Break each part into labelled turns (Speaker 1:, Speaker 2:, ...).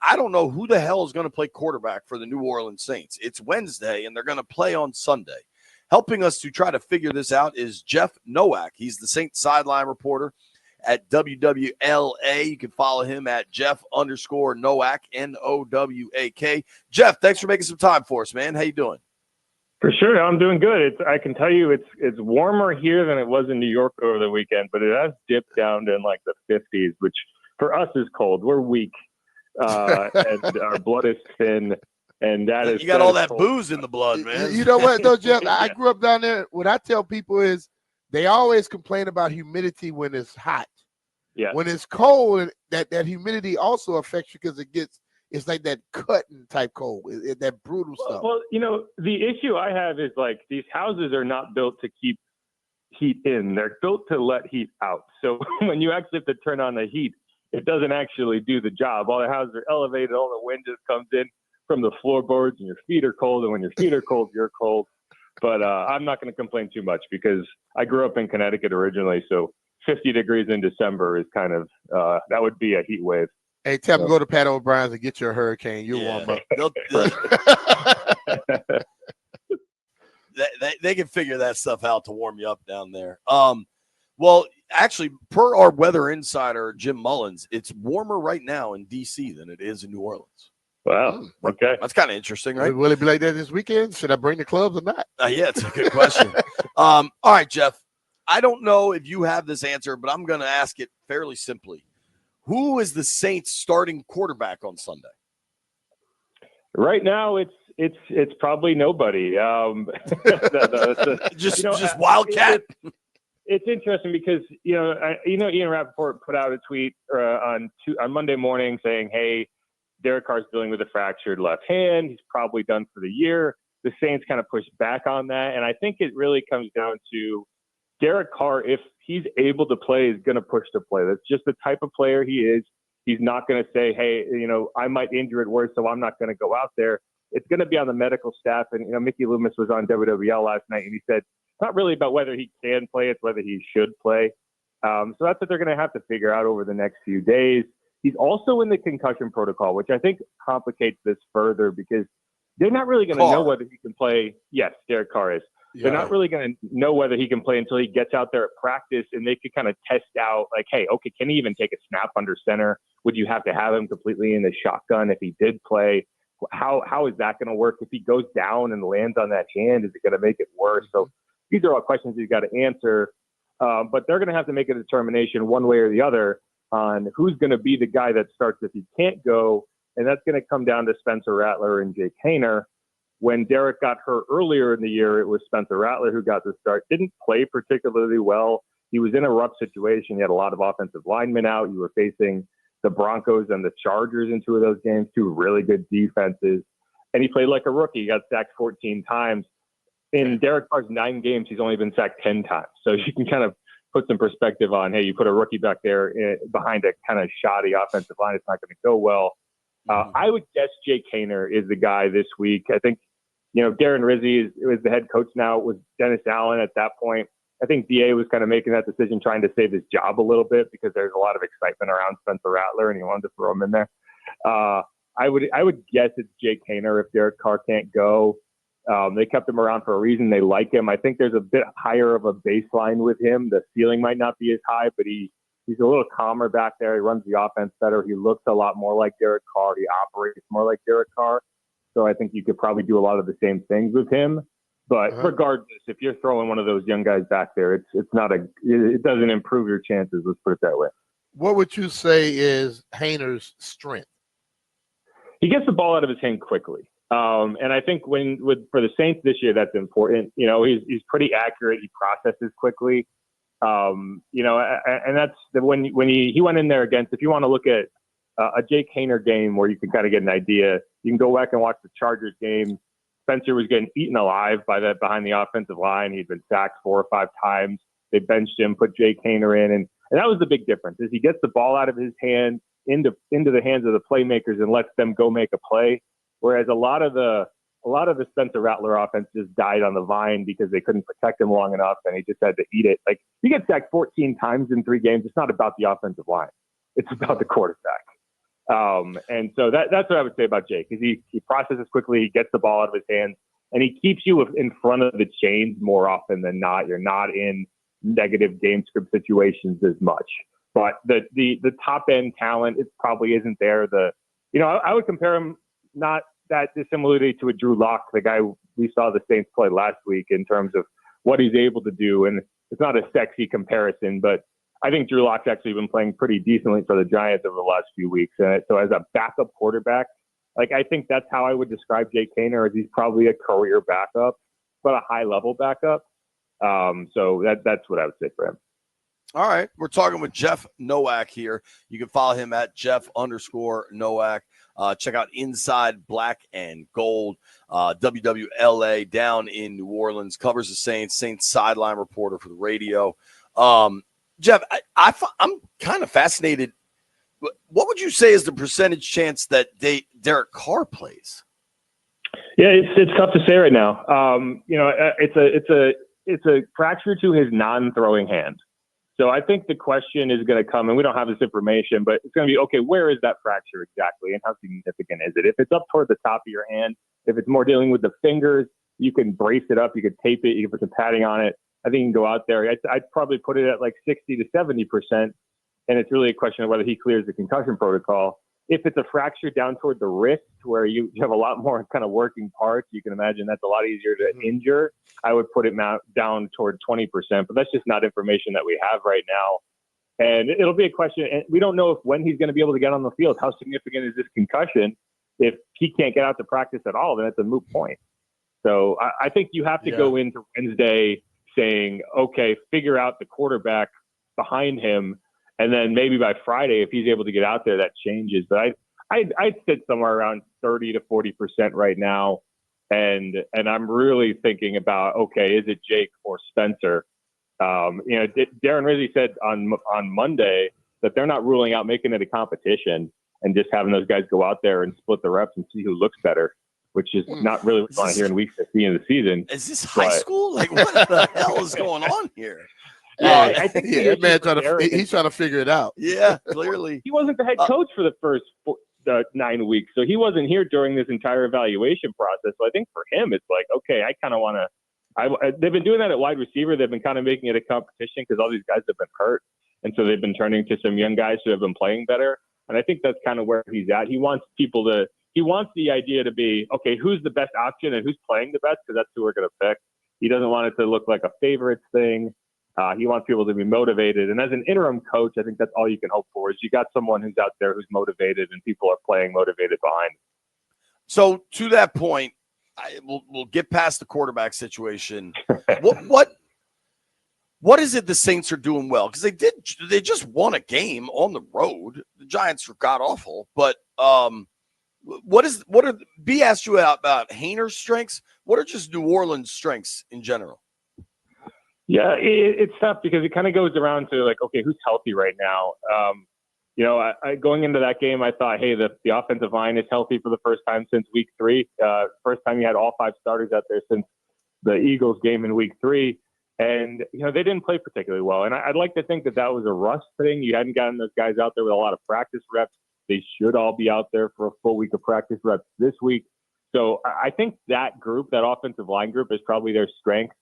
Speaker 1: I don't know who the hell is going to play quarterback for the New Orleans Saints. It's Wednesday, and they're going to play on Sunday. Helping us to try to figure this out is Jeff Nowak. He's the Saints sideline reporter at WWLA. You can follow him at Jeff_Nowak, Nowak. Jeff, thanks for making some time for us, man. How you doing?
Speaker 2: For sure, I'm doing good. I can tell you it's warmer here than it was in New York over the weekend, but it has dipped down to like the 50s, which for us is cold. We're weak, and our blood is thin, and that is.
Speaker 1: You got all that booze in the blood, man.
Speaker 3: You know what, though, Jeff? I grew up down there. What I tell people is they always complain about humidity when it's hot.
Speaker 2: Yeah.
Speaker 3: When it's cold, that humidity also affects you because it's like that cutting type cold, that brutal stuff.
Speaker 2: Well, the issue I have is like these houses are not built to keep heat in. They're built to let heat out. So when you actually have to turn on the heat, it doesn't actually do the job. All the houses are elevated. All the wind just comes in from the floorboards, and your feet are cold. And when your feet are cold, you're cold. But I'm not going to complain too much because I grew up in Connecticut originally. So 50 degrees in December is kind of that would be a heat wave.
Speaker 3: Hey, tell them go to Pat O'Brien's and get your hurricane. You'll warm up.
Speaker 1: They can figure that stuff out to warm you up down there. Well, actually, per our weather insider, Jim Mullins, it's warmer right now in D.C. than it is in New Orleans.
Speaker 2: Wow. Okay.
Speaker 1: That's kind of interesting, right?
Speaker 3: Will it be like that this weekend? Should I bring the clubs or not?
Speaker 1: Yeah, it's a good question. All right, Jeff. I don't know if you have this answer, but I'm going to ask it fairly simply. Who is the Saints starting quarterback on Sunday?
Speaker 2: Right now, it's probably nobody.
Speaker 1: Just Wildcat.
Speaker 2: It's interesting because Ian Rappaport put out a tweet on Monday morning saying, "Hey, Derek Carr's dealing with a fractured left hand. He's probably done for the year." The Saints kind of pushed back on that, and I think it really comes down to Derek Carr, if he's able to play, is going to push to play. That's just the type of player he is. He's not going to say, hey, I might injure it worse, so I'm not going to go out there. It's going to be on the medical staff. And, Mickey Loomis was on WWL last night, and he said it's not really about whether he can play, it's whether he should play. So that's what they're going to have to figure out over the next few days. He's also in the concussion protocol, which I think complicates this further because they're not really going to know whether he can play. Yes, Derek Carr is. They're not really going to know whether he can play until he gets out there at practice, and they could kind of test out, like, hey, okay, can he even take a snap under center? Would you have to have him completely in the shotgun if he did play? How is that going to work? If he goes down and lands on that hand, is it going to make it worse? So these are all questions you've got to answer. But they're going to have to make a determination one way or the other on who's going to be the guy that starts if he can't go, and that's going to come down to Spencer Rattler and Jake Haener. When Derek got hurt earlier in the year, it was Spencer Rattler who got the start. Didn't play particularly well. He was in a rough situation. He had a lot of offensive linemen out. You were facing the Broncos and the Chargers in two of those games, two really good defenses. And he played like a rookie. He got sacked 14 times. In Derek Carr's 9 games, he's only been sacked 10 times. So you can kind of put some perspective on, hey, you put a rookie back there behind a kind of shoddy offensive line. It's not going to go well. I would guess Jake Haener is the guy this week. I think, Darren Rizzi is the head coach now. It was Dennis Allen at that point. I think DA was kind of making that decision, trying to save his job a little bit because there's a lot of excitement around Spencer Rattler, and he wanted to throw him in there. I would guess it's Jake Haener if Derek Carr can't go. They kept him around for a reason. They like him. I think there's a bit higher of a baseline with him. The ceiling might not be as high, but he's a little calmer back there. He runs the offense better. He looks a lot more like Derek Carr. He operates more like Derek Carr. So I think you could probably do a lot of the same things with him. But regardless, if you're throwing one of those young guys back there, it doesn't improve your chances. Let's put it that way.
Speaker 3: What would you say is Haener's strength?
Speaker 2: He gets the ball out of his hand quickly. And I think for the Saints this year, that's important. He's pretty accurate. He processes quickly. And that's when he went in there against, if you want to look at a Jake Haener game where you can kind of get an idea, you can go back and watch the Chargers game. Spencer was getting eaten alive behind the offensive line. He'd been sacked 4 or 5 times. They benched him, put Jake Haener in, and that was the big difference. Is he gets the ball out of his hand into the hands of the playmakers and lets them go make a play. Whereas a lot of the Spencer Rattler offense just died on the vine because they couldn't protect him long enough, and he just had to eat it. Like, you get sacked 14 times in 3 games. It's not about the offensive line. It's about the quarterback. And so that's what I would say about Jake, is he processes quickly, he gets the ball out of his hands, and he keeps you in front of the chains more often than not. You're not in negative game script situations as much. But the top end talent, it probably isn't there. I would compare him not that dissimilarly to a Drew Lock, the guy we saw the Saints play last week, in terms of what he's able to do. And it's not a sexy comparison, but I think Drew Lock's actually been playing pretty decently for the Giants over the last few weeks. So as a backup quarterback, I think that's how I would describe Jake Haener, as he's probably a career backup, but a high level backup. So that's what I would say for him.
Speaker 1: All right. We're talking with Jeff Nowak here. You can follow him at Jeff_Nowak. Check out Inside Black and Gold. WWLA down in New Orleans, covers the Saints sideline reporter for the radio. Jeff, I'm kind of fascinated. What would you say is the percentage chance that Derek Carr plays?
Speaker 2: Yeah, it's tough to say right now. It's a fracture to his non-throwing hand. So I think the question is going to come, and we don't have this information, but it's going to be, okay, where is that fracture exactly, and how significant is it? If it's up toward the top of your hand, if it's more dealing with the fingers, you can brace it up, you can tape it, you can put some padding on it. I think you can go out there. I'd probably put it at 60 to 70%, and it's really a question of whether he clears the concussion protocol. If it's a fracture down toward the wrist, where you have a lot more kind of working parts, you can imagine that's a lot easier to injure. I would put it down toward 20%, but that's just not information that we have right now. And it'll be a question, and we don't know when he's going to be able to get on the field. How significant is this concussion? If he can't get out to practice at all, then it's a moot point. So I think you have to go into Wednesday saying, okay, figure out the quarterback behind him, and then maybe by Friday, if he's able to get out there, that changes. But I'd sit somewhere around 30 to 40% right now. And I'm really thinking about, okay, is it Jake or Spencer? Darren Rizzi said on Monday that they're not ruling out making it a competition and just having those guys go out there and split the reps and see who looks better, which is not really what you want to hear in week 15 of the season.
Speaker 1: Is this high school? What the hell is going on here?
Speaker 2: I think
Speaker 3: that man he's trying to figure it out.
Speaker 1: Yeah, clearly.
Speaker 2: He wasn't the head coach for the first 9 weeks, so he wasn't here during this entire evaluation process. So I think for him, it's okay, I kind of want to. They've been doing that at wide receiver. They've been kind of making it a competition because all these guys have been hurt, and so they've been turning to some young guys who have been playing better. And I think that's kind of where he's at. He wants the idea to be, okay, who's the best option and who's playing the best, because that's who we're going to pick. He doesn't want it to look like a favorites thing. He wants people to be motivated. And as an interim coach, I think that's all you can hope for, is you got someone who's out there who's motivated and people are playing motivated behind.
Speaker 1: So to that point, we'll get past the quarterback situation. What is it the Saints are doing well? Because they just won a game on the road. The Giants were god awful, but B asked you about Haener's strengths. What are just New Orleans' strengths in general?
Speaker 2: Yeah, it's tough because it kind of goes around to okay, who's healthy right now? Going into that game, I thought, hey, the offensive line is healthy for the first time since week 3. First time you had all 5 starters out there since the Eagles game in week 3. And, they didn't play particularly well. And I'd like to think that was a rust thing. You hadn't gotten those guys out there with a lot of practice reps. They should all be out there for a full week of practice reps this week. So I think that group, that offensive line group, is probably their strength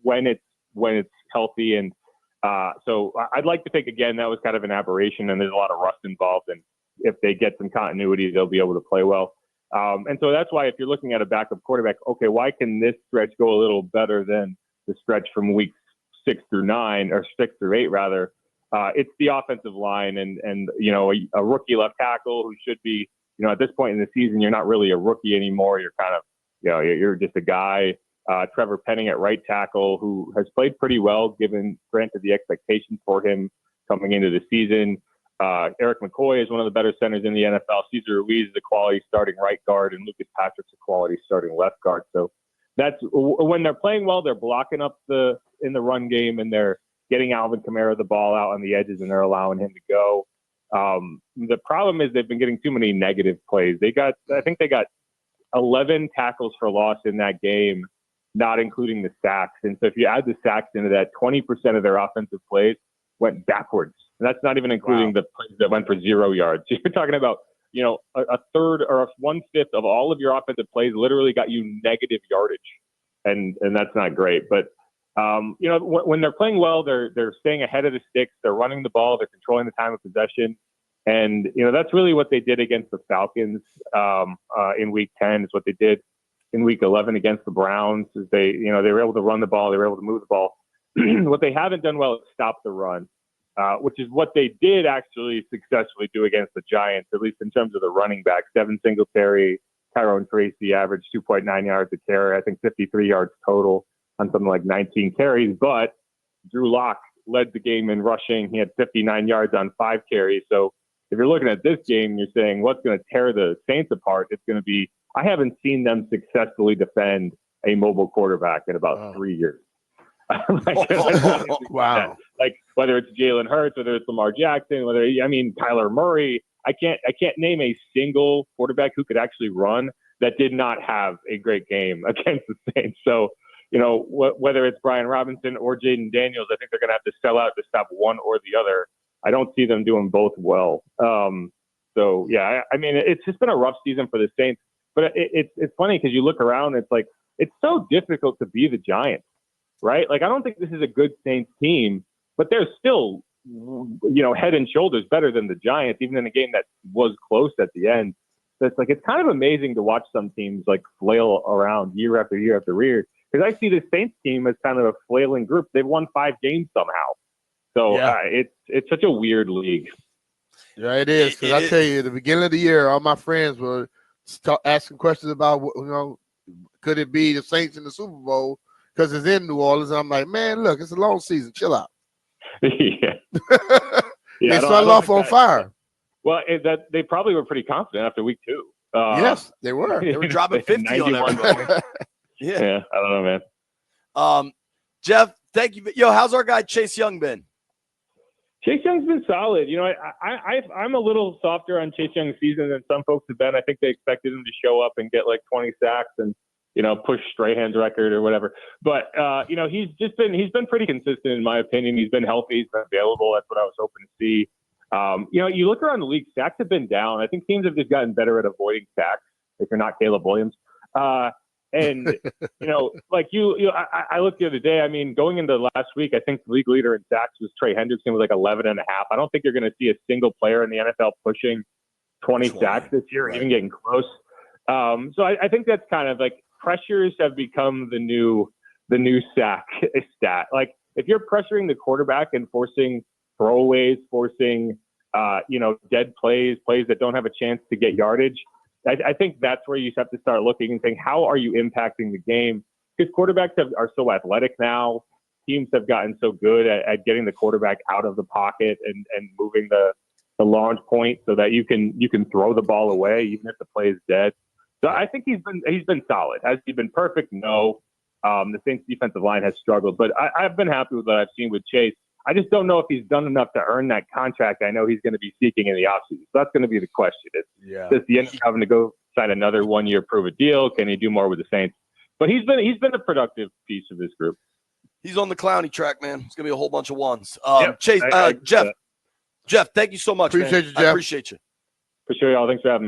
Speaker 2: when it's healthy. And so I'd like to think, again, that was kind of an aberration and there's a lot of rust involved. And if they get some continuity, they'll be able to play well. And so that's why if you're looking at a backup quarterback, okay, why can this stretch go a little better than the stretch from weeks 6 through 9 or 6 through 8 rather? It's the offensive line and a rookie left tackle who should be, at this point in the season, you're not really a rookie anymore. You're kind of, you're just a guy. Trevor Penning at right tackle, who has played pretty well, granted the expectations for him coming into the season. Eric McCoy is one of the better centers in the NFL. Cesar Ruiz is a quality starting right guard, and Lucas Patrick's a quality starting left guard. So that's when they're playing well, they're blocking up in the run game, and they're getting Alvin Kamara the ball out on the edges, and they're allowing him to go. The problem is they've been getting too many negative plays. I think they got 11 tackles for loss in that game, not including the sacks. And so if you add the sacks into that, 20% of their offensive plays went backwards. And that's not even including the plays that went for 0 yards. So you're talking about a third or 1/5 of all of your offensive plays literally got you negative yardage, and that's not great. But when they're playing well, they're staying ahead of the sticks. They're running the ball. They're controlling the time of possession. And, that's really what they did against the Falcons in Week 10 is what they did in Week 11 against the Browns. Is they were able to run the ball. They were able to move the ball. What they haven't done well is stop the run, which is what they did actually successfully do against the Giants, at least in terms of the running back. Devin Singletary, Tyrone Tracy averaged 2.9 yards a carry. I think 53 yards total on something like 19 carries. But Drew Lock led the game in rushing. He had 59 yards on 5 carries. So if you're looking at this game, you're saying what's going to tear the Saints apart? It's going to be, I haven't seen them successfully defend a mobile quarterback in about 3 years.
Speaker 3: Wow.
Speaker 2: Like whether it's Jalen Hurts, whether it's Lamar Jackson, Kyler Murray, I can't name a single quarterback who could actually run that did not have a great game against the Saints. So, whether it's Brian Robinson or Jaden Daniels, I think they're going to have to sell out to stop one or the other. I don't see them doing both well. It's just been a rough season for the Saints. But it's funny because you look around, it's like it's so difficult to be the Giants, right? Like I don't think this is a good Saints team, but they're still, head and shoulders better than the Giants, even in a game that was close at the end. So it's kind of amazing to watch some teams like flail around year after year after year. Because I see the Saints team as kind of a flailing group. They've won 5 games somehow. So it's such a weird league.
Speaker 3: Yeah, it is. Because I tell you, at the beginning of the year, all my friends were asking questions about, could it be the Saints in the Super Bowl? Because it's in New Orleans. And I'm like, man, look, it's a long season. Chill out.
Speaker 2: Yeah.
Speaker 3: They started off on fire.
Speaker 2: Well, they probably were pretty confident after week 2.
Speaker 3: Yes, they were.
Speaker 1: They were dropping 50 on everybody.
Speaker 2: Yeah, I don't know, man.
Speaker 1: Jeff, thank you. Yo, how's our guy Chase Young been?
Speaker 2: Chase Young's been solid. I'm a little softer on Chase Young's season than some folks have been. I think they expected him to show up and get like 20 sacks and push Strahan's record or whatever. But he's been pretty consistent in my opinion. He's been healthy. He's been available. That's what I was hoping to see. You look around the league, sacks have been down. I think teams have just gotten better at avoiding sacks if you're not Caleb Williams. And, I looked the other day, going into last week, I think the league leader in sacks was Trey Hendrickson with like 11.5. I don't think you're going to see a single player in the NFL pushing 20 sacks this year, right, even getting close. So I think that's kind of like pressures have become the new sack stat. Like if you're pressuring the quarterback and forcing throwaways, forcing, dead plays that don't have a chance to get yardage, I think that's where you have to start looking and saying, how are you impacting the game? Because quarterbacks are so athletic now. Teams have gotten so good at getting the quarterback out of the pocket and moving the launch point so that you can throw the ball away even if the play is dead. So I think he's been solid. Has he been perfect? No. The Saints defensive line has struggled, but I've been happy with what I've seen with Chase. I just don't know if he's done enough to earn that contract I know he's going to be seeking in the offseason. So that's going to be the question. Does he end up having to go sign another 1-year prove-it deal? Can he do more with the Saints? But he's been a productive piece of this group.
Speaker 1: He's on the Clowney track, man. It's going to be a whole bunch of ones.
Speaker 2: Yep,
Speaker 1: Jeff, thank you so much,
Speaker 3: Appreciate
Speaker 1: man.
Speaker 3: you, Jeff.
Speaker 1: I appreciate you.
Speaker 2: For sure, y'all. Thanks for having me.